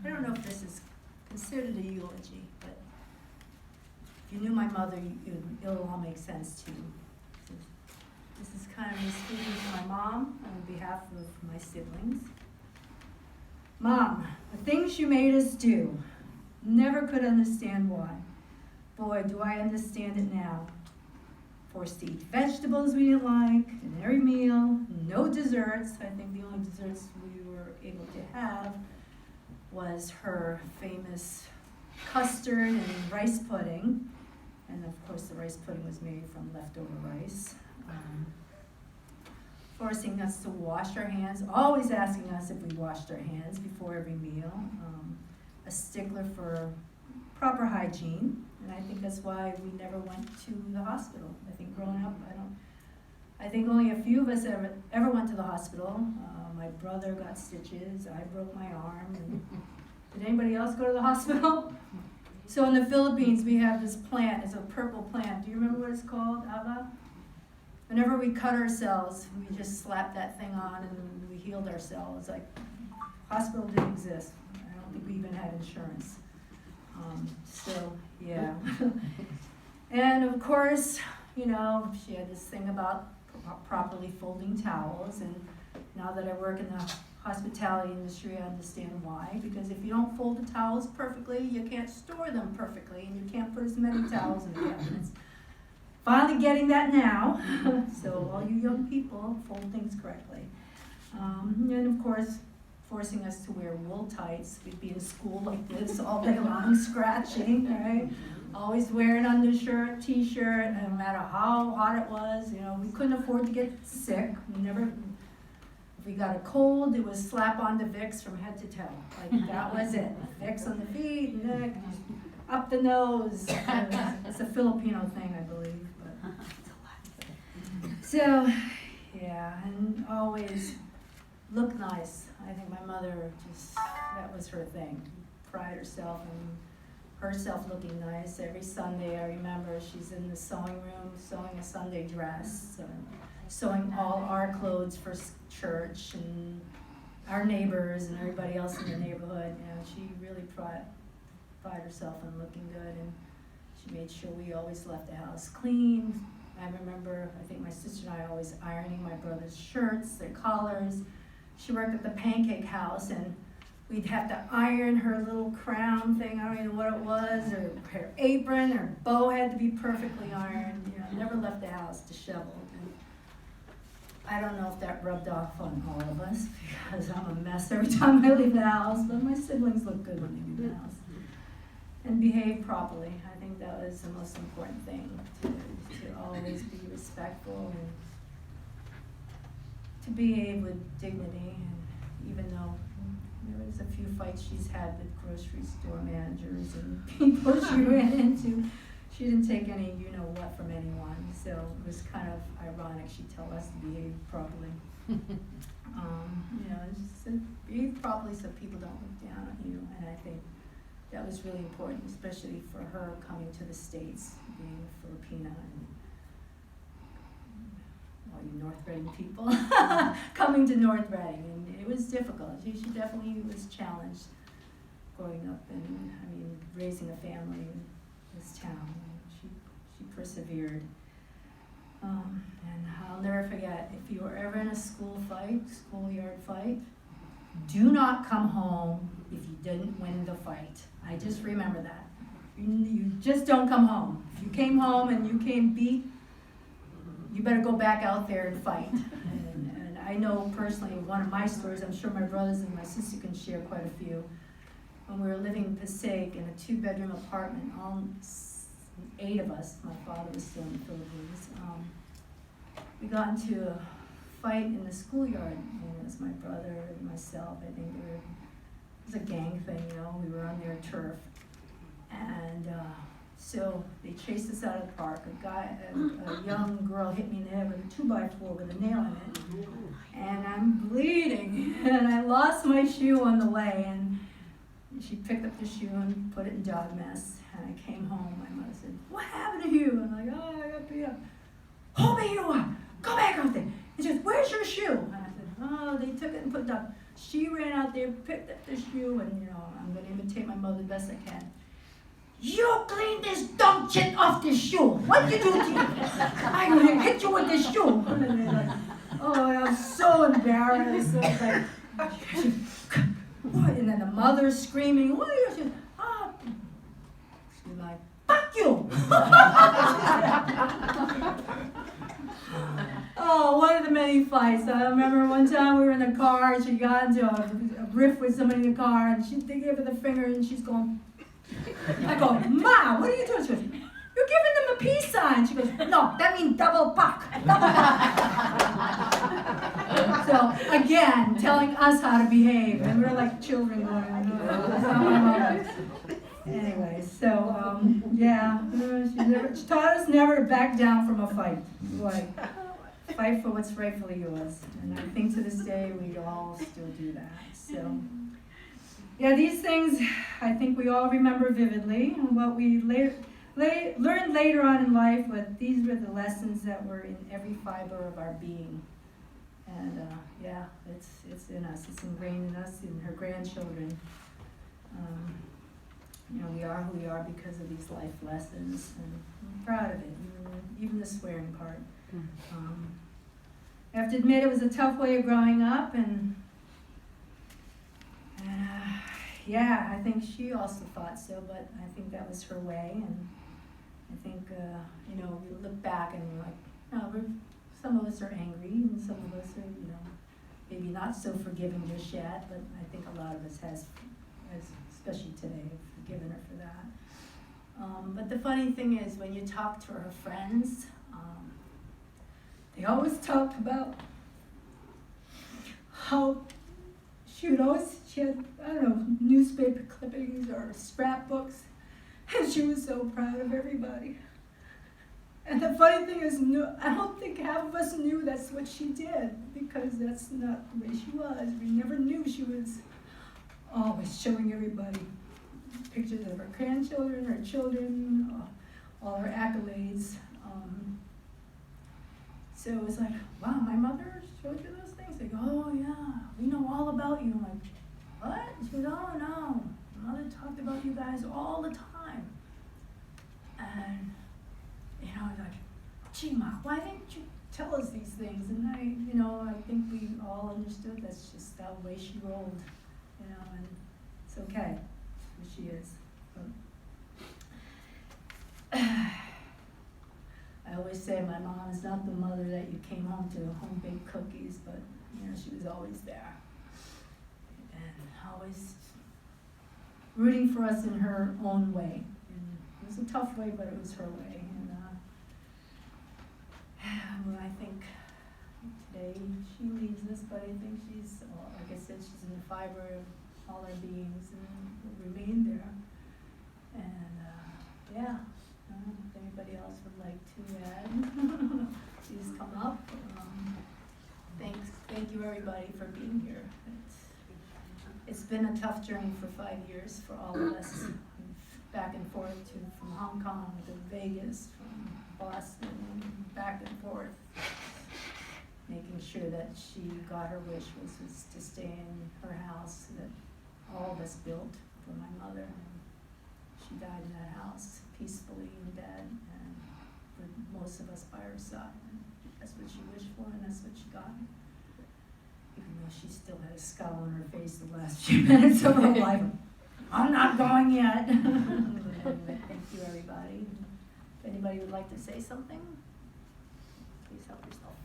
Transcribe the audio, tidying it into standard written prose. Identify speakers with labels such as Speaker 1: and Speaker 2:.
Speaker 1: I don't know if this is considered a eulogy, but if you knew my mother, it'll all make sense to you. This is kind of me speaking to my mom on behalf of my siblings. Mom, the things you made us do, never could understand why. Boy, do I understand it now. Forced to eat vegetables we didn't like in every meal, no desserts. I think the only desserts we were able to have was her famous custard and rice pudding. And of course the rice pudding was made from leftover rice. Forcing us to wash our hands, always asking us if we washed our hands before every meal. A stickler for proper hygiene, and I think that's why we never went to the hospital. I think growing up, I think only a few of us ever went to the hospital. My brother got stitches, I broke my arm, and did anybody else go to the hospital? So in the Philippines, we have this plant, it's a purple plant. Do you remember what it's called, Ava? Whenever we cut ourselves, we just slapped that thing on and we healed ourselves. Like, hospital didn't exist. I don't think we even had insurance. So, yeah. And of course, you know, she had this thing about properly folding towels, and now that I work in the hospitality industry, I understand why. Because if you don't fold the towels perfectly, you can't store them perfectly, and you can't put as many towels in the cabinets. Finally getting that now, so all you young people, fold things correctly. And of course, forcing us to wear wool tights. We'd be in school like this all day long, scratching, right? Always wearing undershirt, t-shirt, no matter how hot it was. You know, we couldn't afford to get sick. If we got a cold, it was slap on the Vicks from head to toe. Like, that was it. Vicks on the feet, neck, up the nose. It's a Filipino thing, I believe. But. So, yeah, and always look nice. I think my mother that was her thing. Pride herself in herself looking nice. Every Sunday, I remember she's in the sewing room sewing a Sunday dress, sewing all our clothes for church and our neighbors and everybody else in the neighborhood. You know, she really pride herself in looking good, and she made sure we always left the house clean. I remember, I think my sister and I always ironing my brother's shirts, their collars. She worked at the Pancake House, and we'd have to iron her little crown thing. I don't even know what it was, or her apron, her bow had to be perfectly ironed. You know, never left the house disheveled. And I don't know if that rubbed off on all of us, because I'm a mess every time I leave the house, but my siblings look good when they leave the house. And behave properly. I think that was the most important thing, to always be respectful and to behave with dignity. And even though there was a few fights she's had with grocery store managers and people she ran into, she didn't take any you-know-what from anyone. So it was kind of ironic she'd tell us to behave properly. It's just to behave properly so people don't look down on you. And I think that was really important, especially for her coming to the States, being a Filipina, and all you North Reading people coming to North Reading. And it was difficult. She definitely was challenged growing up and, raising a family in this town. She persevered. And I'll never forget, if you were ever in a schoolyard fight, do not come home if you didn't win the fight. I just remember that. You just don't come home. If you came home and you came beat, you better go back out there and fight. And I know personally one of my stories, I'm sure my brothers and my sister can share quite a few. When we were living in Passaic in a 2-bedroom apartment, all 8 of us, my father was still in the Philippines, we got into a fight in the schoolyard. It was my brother and myself. I think it was a gang thing, we were on their turf. And so they chased us out of the park. A young girl hit me in the head with a 2x4 with a nail in it. And I'm bleeding. And I lost my shoe on the way. And she picked up the shoe and put it in dog mess. And I came home. My mother said, "What happened to you?" I'm like, "Oh, I got beat up." "Hold me, you are. Go back out there." And she goes, "Where's your shoe?" And I said, "Oh, they took it and put it up." she ran out there, picked up the shoe, and I'm gonna imitate my mother the best I can. You clean this dumb shit off this shoe. What you do to you? I'm gonna hit you with this shoe. And they're like, oh, I'm so embarrassed. So it's like, what? And then the mother's screaming, what are you doing? She's like, fuck you. Oh, one of the many fights. I remember one time we were in the car and she got into a riff with somebody in the car and they gave her the finger and she's going, I go, Ma, what are you doing? She goes, you're giving them a peace sign. She goes, no, that means double buck. So, again, telling us how to behave. And we're like children going, anyway, so, yeah, she taught us never to back down from a fight. Like, fight for what's rightfully yours. And I think to this day we all still do that. So, yeah, these things I think we all remember vividly. And what we learned later on in life, but these were the lessons that were in every fiber of our being. And yeah, it's in us. It's ingrained in us, in her grandchildren. We are who we are because of these life lessons, and I'm proud of it, even the swearing part. I have to admit it was a tough way of growing up, and yeah, I think she also thought so, but I think that was her way, and I think, we look back and we're like, no, some of us are angry, and some of us are, maybe not so forgiving just yet, but I think a lot of us has, especially today, forgiven her for that. But the funny thing is, when you talk to her friends, they always talk about how she had, newspaper clippings or scrapbooks, and she was so proud of everybody. And the funny thing is, I don't think half of us knew that's what she did, because that's not the way she was. We never knew she was always showing everybody pictures of her grandchildren, her children, all her accolades. So it was like, wow, my mother showed you those things? They go, oh yeah, we know all about you. I'm like, what? She goes, oh no, mother talked about you guys all the time. And I was like, gee, Ma, why didn't you tell us these things? And I think we all understood that's just the way she rolled, and it's okay, who she is. I always say my mom is not the mother that you came home to home-baked cookies, but she was always there, and always rooting for us in her own way. And it was a tough way, but it was her way. And I think today she leaves us, but I think she's, like I said, she's in the fiber of all our beings and will remain there. And yeah, if anybody else would like to add, please come up. Thank you everybody for being here. It's been a tough journey for 5 years for all of us, back and forth from Hong Kong to Vegas, from Boston, back and forth, making sure that she got her wish, was to stay in her house that all of us built for my mother. She died in that house peacefully in bed, and for most of us by her side. And that's what she wished for, and that's what she got. Even though she still had a scowl on her face the last few minutes of her life. I'm not going yet. Anyway, thank you everybody. If anybody would like to say something, please help yourself.